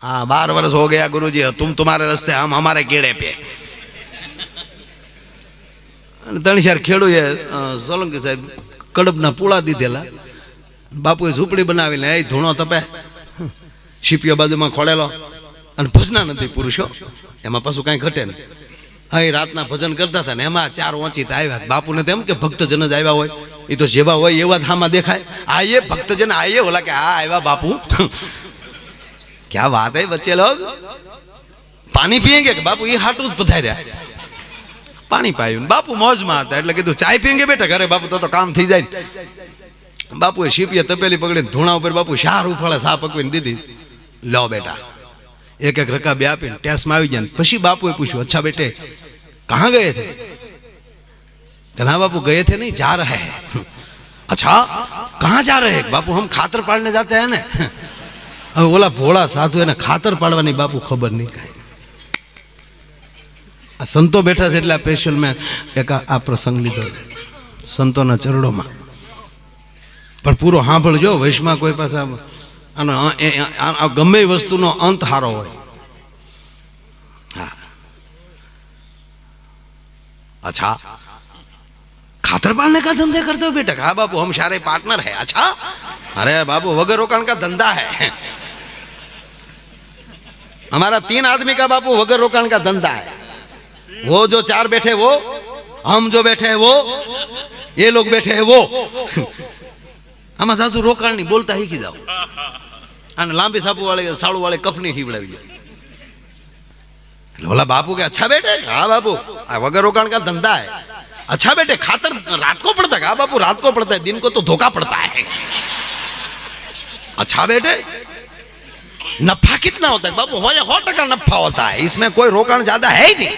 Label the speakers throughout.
Speaker 1: हाँ 12 वर्ष हो गया गुरुजी, तुम तुम्हारे रास्ते हम हमारे केड़े पे। 3-4 ખેડૂએ સોલંકી સાહેબ કડબના પૂળા દીધેલા, બાપુએ ઝૂંપડી બનાવીને એ ધૂણો તપે, શીપીઓ બાજુમાં ખોળેલો, અને ભજના નથી પુરુષો, એમાં પાછું કાંઈ ઘટે નહીં. હા એ રાતના ભજન કરતા હતા ને એમાં 4 ઓંચિત આવ્યા. બાપુને તેમ કે ભક્તજન જ આવ્યા હોય, એ તો જેવા હોય એવા જ હામાં દેખાય. આ એ ભક્તજન આઈએ, ઓલા કે આ આવ્યા બાપુ. क्या बात है बच्चे लोग, पानी पिएंगे? बापू ये हाटू पधार्या, पानी पायु. बापू मौज में आता એટલે કીધું ચાય પીएंगे बेटा घरे? बापू तो काम थी जाए. बापू शीपीए तपेली पकड़ी धूणा ऊपर बापू शार उफाळे सा पकवीने दीधी. लो बेटा, एक एक रकाबी आपीने टेस्ट में આવી ગયા. પછી બાપુએ પૂછ્યું, अच्छा बेटे कहाँ गए थे? कहना बापू गए थे नहीं, जा रहे हैं. अच्छा कहाँ जा रहे हैं? बापू हम खातर पाड़ने जाते हैं ना. ओला भोळा साधु ने खातर पाड़वानी बापू खबर नहीं काई. आ संतो बैठा से એટલે સ્પેશિયલ મેં એક આ પ્રસંગ લીધો સંતોના ચરણોમાં. પણ પૂરો સાંભળજો, વૈશમાં કોઈ પાસે આનો ગમે વસ્તુનો અંત હારો હોય. हाँ अच्छा खातर पाड़ने का धंधे करते हो बेटा? हाँ बापू हम सारे पार्टनर है. अच्छा अरे बाबू वगर रोकाण का धंधा है, हमारा 3 आदमी का बापू वगर रोकाण का धंधा है. वो जो 4 बैठे वो, हम जो बैठे हैं वो, ये लोग बैठे हैं वो. हम जाजू रोकाण नहीं बोलता ही की जाओ. અને લાંબી સાપુ વાળે સાળુ વાળે કફની હીવડાવી લે. बोला बापू के अच्छा बेटे? हाँ बापू वगर रोकाण का धंधा है. अच्छा बेटे खातर रात को पड़ता है? हाँ बापू रात को पड़ता है, दिन को तो धोखा पड़ता है. अच्छा बेटे नफा कितना होता है? बापू 100% नफा होता है, इसमें कोई रोकाण ज्यादा है ही नहीं.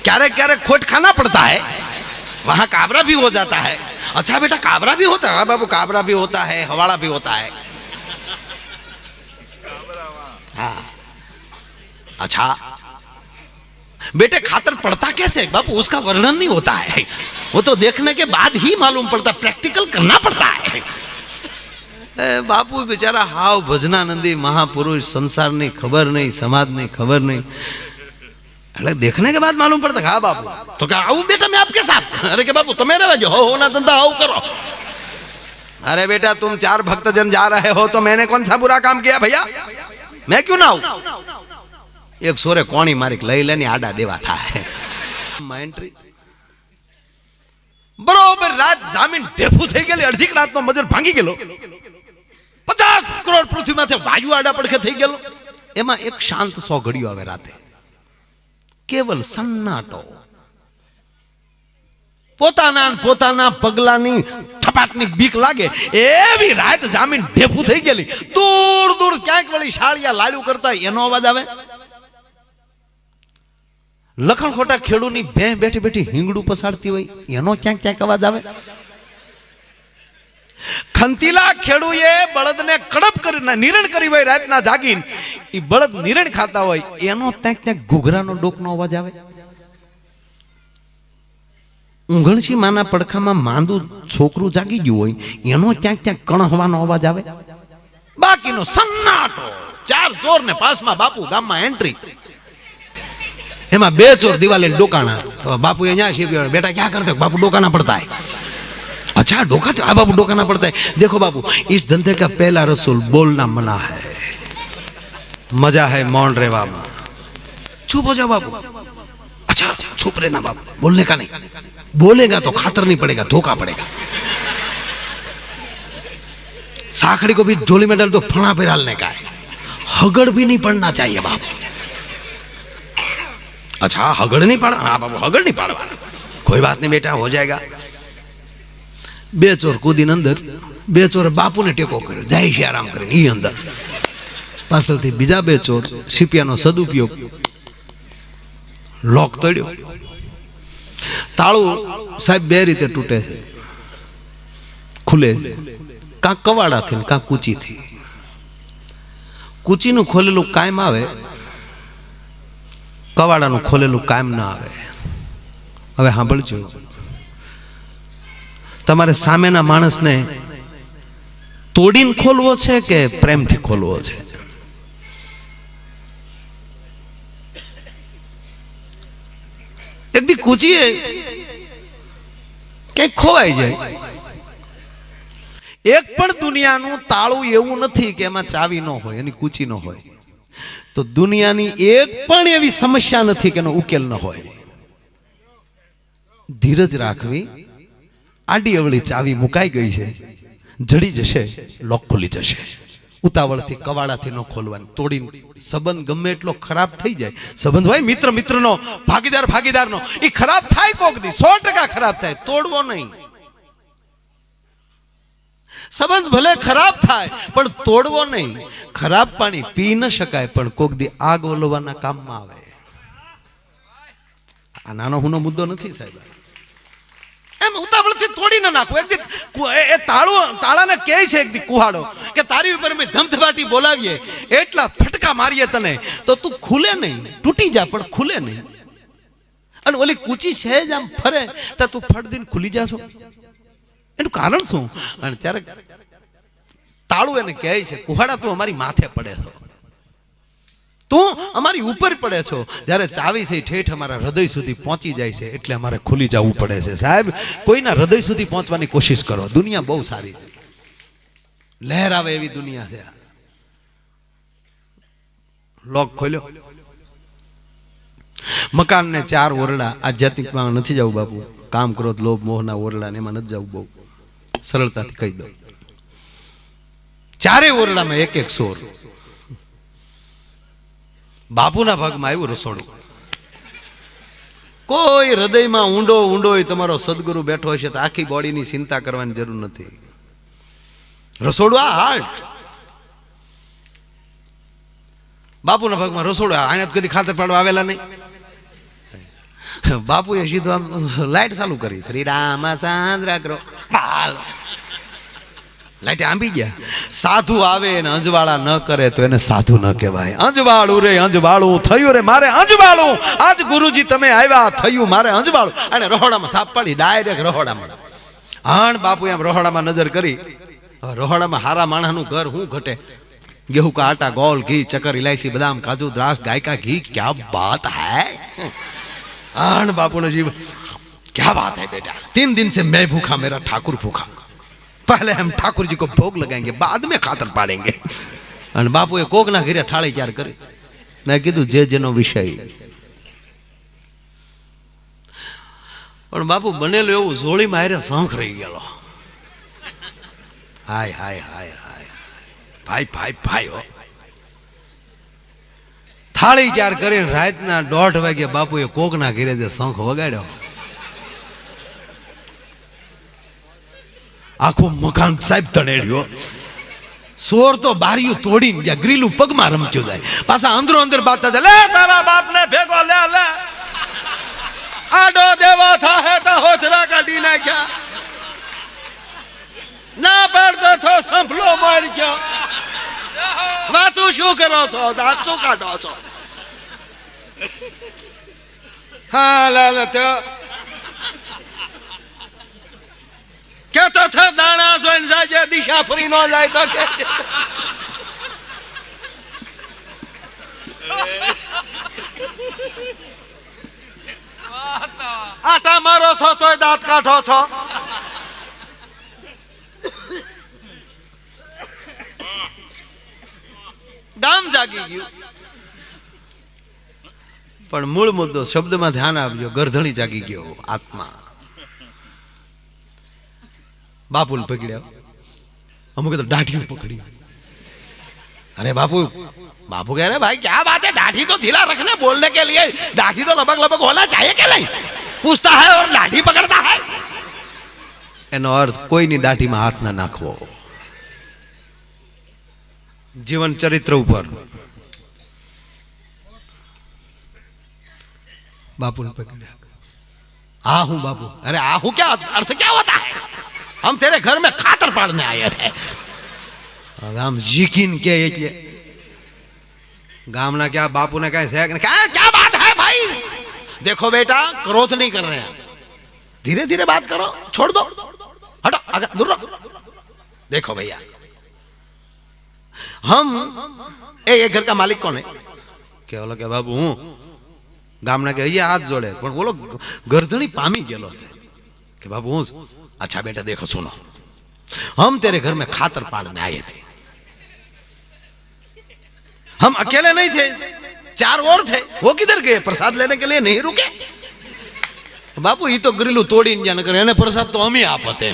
Speaker 1: क्यारे क्यारे खोट खाना पड़ता है, वहां काबरा भी हो जाता है. अच्छा बेटा काबरा भी होता है? हाँ बापू काबरा भी होता है, हवाड़ा भी होता है. हाँ अच्छा बेटे खातर पड़ता कैसे? बापू उसका वर्णन नहीं होता है, वो तो देखने के बाद ही मालूम पड़ता, प्रैक्टिकल करना पड़ता है. बापू बेचारा हाव भजनानंदी महापुरुष, संसार नहीं खबर नहीं, समाज नहीं खबर नहीं, देखने के बाद मालूम पड़ता. हाँ बापू तो क्या आऊं बेटा मैं आपके साथ? अरे के बापू तुम्हें रहे जो हो ना धंधा हो करो. अरे बेटा तुम 4 भक्तजन जा रहे हो तो मैंने कौन सा बुरा काम किया भैया? मैं क्यों ना आऊं? एक सोरे कोणी मारी लई लेनी आडा देवा था है. एंट्री बरोबर रात जमीन ढेफू થઈ ગયેલી, અડધી રાતનો મજર ભાંગી ગયેલો, 50 કરોડ પૃથ્વીમાંથી વાયુ આડા પડખે થઈ ગયેલો. એમાં એક શાંત 100 ઘડીઓ આવે રાતે, કેવલ સન્નાટો. પોતાના પગલાની થપાટની બીક લાગે એવી રાત જમીન ઢેફુ થઈ ગયેલી. દૂર દૂર ક્યાંક વળી શાળિયા લાડુ કરતા એનો અવાજ આવે. લખણ ખોટા ખેડૂની બે બેઠી બેઠી હિંગડું પસાડતી હોય એનો ક્યાંક ક્યાંક અવાજ આવે. ખંતીલા ખેડૂએ બળદને કડપ કરીને નિરણ કરી હોય રાતના જાગીને, એ બળદ નિરણ ખાતા હોય એનો ક્યાંક ક્યાંક ઘૂઘરાનો ડોકનો અવાજ આવે. ઊંઘણસી માના પડખામાં માંદું છોકરું જાગી ગયું હોય એનો ક્યાંક ક્યાંક કણહવાનો અવાજ આવે. બાકીનો સન્નાટો. 4 ચોર ને પાસમાં બાપુ ગામમાં એન્ટ્રી. એમાં 2 ચોર દિવાલે ડોકાણા. તો બાપુ અહીંયા છે, બેટા ક્યાં કરते हो? बापू डोकाना पड़ता है. अच्छा डोका तो? हाँ बापू डोकाना पड़ता है. देखो बापू इस धंधे का पहला रसूल बोलना मना है, मजा है मौन रेवा में. चुप हो जाओ बापू. अच्छा चुप रहना बापू, बोलने का नहीं, बोलेगा तो खातर नहीं पड़ेगा, धोखा पड़ेगा. साखड़ी को भी झोली में डाल दो, फणा पे डालने का है, हगड़ भी नहीं पड़ना चाहिए बापू. अच्छा हगड़ नहीं पड़ा? हाँ बाबू हगड़ नहीं पड़वाना. कोई बात नहीं बेटा हो जाएगा. 2 ચોર કૂદીને અંદર, 2 ચોરે બાપુને ટેકો કર્યો, જય શ્રી આરામ કરીને ઈ અંદર. પાછળથી બીજા 2 ચોર શીપિયાનો સદુપયોગ, લોક તોડ્યો. તાળું સાહેબ 2 રીતે તૂટે છે, ખુલે કાં કવાડાથી કાં કૂચીથી. કૂચીનું ખોલેલું કાયમ આવે, કવાડાનું ખોલેલું કાયમ ના આવે. હવે સાંભળજો, તમારે સામેના માણસને તોડીને ખોલવો છે કે પ્રેમથી ખોલવો છે? એક દી કૂચીએ ક્યાંક ખોવાઈ જાય. એક પણ દુનિયાનું તાળું એવું નથી કે એમાં ચાવી ન હોય, એની કૂચી ન હોય. તો દુનિયાની એક પણ એવી સમસ્યા નથી કે એનો ઉકેલ ન હોય. ધીરજ રાખવી. આડી અવળી ચાવી મુકાઈ ગઈ છે, જડી જશે, લોક ખુલી જશે. ઉતાવળથી કવાડાથી ન ખોલવાની. તોડીને સંબંધ ગમે એટલો ખરાબ થઈ જાય, સંબંધ હોય મિત્ર મિત્રનો, ભાગીદાર ભાગીદારનો, એ ખરાબ થાય કોક દી, 100% ખરાબ થાય, તોડવો નહીં. સંબંધ ભલે ખરાબ થાય પણ તોડવો નહીં. ખરાબ પાણી પી ન શકાય પણ કોક દી આગ ઓલવવાના કામમાં આવે. આ નાનો હુનો મુદ્દો નથી સાહેબ. એમ ઉતાવળથી તોડી ન નાખો. એક દી એ તાળાને કહે છે એક દી કુહાડો કે તારી ઉપર અમે ધમધમાટી બોલાવીએ, એટલા ફટકા મારીએ તને તો તું ખુલે નહીં, તૂટી જા પણ ખુલે નહીં. અને ઓલી કૂચી છે જ આમ ફરે તો તું ફટ દઈને ખુલી જાશો. એનું કારણ શું? અને ત્યારે તાળું એને કહે છે, કુહાડા તું અમારી માથે પડે છો, તું અમારી ઉપર પડે છો. જ્યારે ચાવી છે ઠેઠ અમારા હૃદય સુધી પહોંચી જાય છે એટલે અમારે ખુલી જવું પડે છે. સાહેબ, કોઈના હૃદય સુધી પહોંચવાની કોશિશ કરો. દુનિયા બહુ સારી છે, લહેર આવે એવી દુનિયા છે. લોક ખોલ્યો, મકાન ને 4 ઓરડા. આધ્યાત્મિકમાં નથી જવું બાપુ. કામ ક્રોધ લોભ મોહના ઓરડા ને એમાં નથી જવું. બહુ સરળતાથી કહી દઉં, 4 ઓરડામાં એક એક સોર. બાપુના ભાગમાં આવ્યું રસોડું. કોઈ હૃદયમાં ઊંડો ઊંડો તમારો સદગુરુ બેઠો હશે તો આખી બોડીની ચિંતા કરવાની જરૂર નથી. રસોડું આ હાર્ટ. બાપુના ભાગમાં રસોડું. આને કદી ખાતર પાડવા આવેલા નહીં. બાપુએ સીધું આમ લાઈટ ચાલુ કરી, શ્રી રામ સાંદ્રા કરો, લાઈટ આંબી ગયા. સાધુ આવે ને અંજવાળા ન કરે તો એને સાધુ ન કહેવાય. અંજવાળું રે અંજવાળું થયું રે મારે અંજવાળું. આજ ગુરુજી તમે આવ્યા થયું મારે અંજવાળું. અને રહોડામાં સાપ પાડી ડાયરેક્ટ રહોડામાં. હાણ બાપુ એમ રહોડામાં નજર કરી. રહોડામાં હારા માણસનું ઘર શું ઘટે? गेहूं का आटा, गोल, घी, चक्कर, इलायची, बादाम, काजू, द्राक्ष, गाय का घी. क्या बात है. आन बापू ने जीव, क्या बात है बेटा. 3 दिन से मैं भूखा, मेरा ठाकुर भूखा. पहले हम ठाकुर जी को भोग लगाएंगे, बाद में खातर पाड़ेंगे. અને બાપુએ કોકના ઘરે થાળી ચાર કરી. મેં કીધું જે જેનો વિષય. પણ બાપુ બનેલું એવું જોળીમાં હારે શંખ રહી ગયેલો. હાય હાય હાય હાય ભાઈ ભાઈ ભાઈ હો. થાળી ચાર કરીને રાતના 1:30 વાગે બાપુએ કોકના ઘરે જે શંખ વગાડ્યો, આખું મકાન સાહેબ તણેડ્યો. સોર તો બારીયું તોડીને ગયા, ગ્રીલું પગમાં રમક્યું જાય. પાછા અંદરો અંદર બાતા જાય, લે તારા બાપને ભેગો લે લે, આડો દેવા થાહે તો હોજરા કાઢી નાખ્યા, ના પાડતો તો સંભલો મારી ગયો. વાતું શું કરો છો? દાંત શું કાઢો છો? હા લે તો કેતો થે દાણા જોઈને જાય, દિશા ફરી ન જાય તો કે આટા મારો છો તોય દાંત કાઢો છો. ગામ જાગી ગયું. પણ મૂળ મુદ્દો શબ્દમાં ધ્યાન આપજો. ગરધણી જાગી ગયો, આત્મા. बापू ने पकड़ा, अमुक तो डाठी पकड़ी. अरे बापू, बापू कह रहे भाई क्या बात है, डाठी तो ढीला रखने बोलने के लिए, डाठी तो लगभग लगभग होना चाहिए कि नहीं. पूछता है और लाठी पकड़ता है. एनो अर्थ कोई नहीं डाठी में हाथ ना नाखवो. जीवन चरित्र ऊपर बापू ने पकड़ा. आ हूं बापू. अरे आ हूं क्या अर्थ क्या होता है? हम तेरे घर में खातर पाड़ने आए थे. हम जीकिन के એટલે गामना क्या बापू ने कहा क्या बात है भाई? देखो बेटा, क्रोध नहीं कर रहे हैं, धीरे धीरे बात करो, छोड़ दो, हटो आगे दूर रहो. देखो भैया, हम ये घर का मालिक कौन है? क्या बोला? क्या बाबू हूं. ગામના કે અહીંયા હાથ જોડે, પણ બોલો ગરદણી પામી ગયેલો છે कि बाबू हूँ अच्छा बेटा देखो सुनो, हम तेरे घर में खातर पाड़ने आए थे, हम अकेले नहीं थे, 4 और थे, वो किधर गए? प्रसाद लेने के लिए नहीं रुके? बापू ये तो ग्रिलू तोड़ी जाने करे, एने प्रसाद तो हम ही आपते।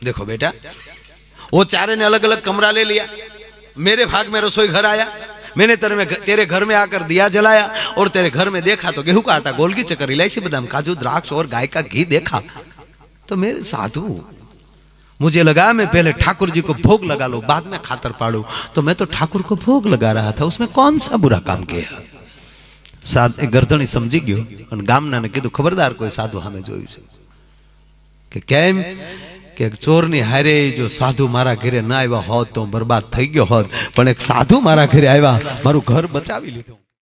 Speaker 1: देखो बेटा, वो 4 ने अलग अलग कमरा ले लिया, मेरे भाग में रसोई घर आया, मैंने तेरे घर में आकर दिया जलाया और तेरे घर में देखा तो गेहूं का आटा, गोलकी चक्कर, इलायची, बादाम, काजू, द्राक्ष और गाय का घी देखा तो मेरे साधु, मुझे लगा मैं पहले ठाकुर जी को भोग लगा लूं, बाद में खातर पाड़ू। तो मैं तो ठाकुर को भोग लगा रहा था, उसमें कौन सा बुरा काम किया? साध गर्दनी समझी गयो और गामना ने कीधुं खबरदार कोई साधु हमें जोयुं छे के केम के चोरनी हारे जो साधु मारा घरे न आव्या होत तो बर्बाद थई गयो होत, पण एक साधु मारा घरे आव्या, मारू घर बचावी लीधुं।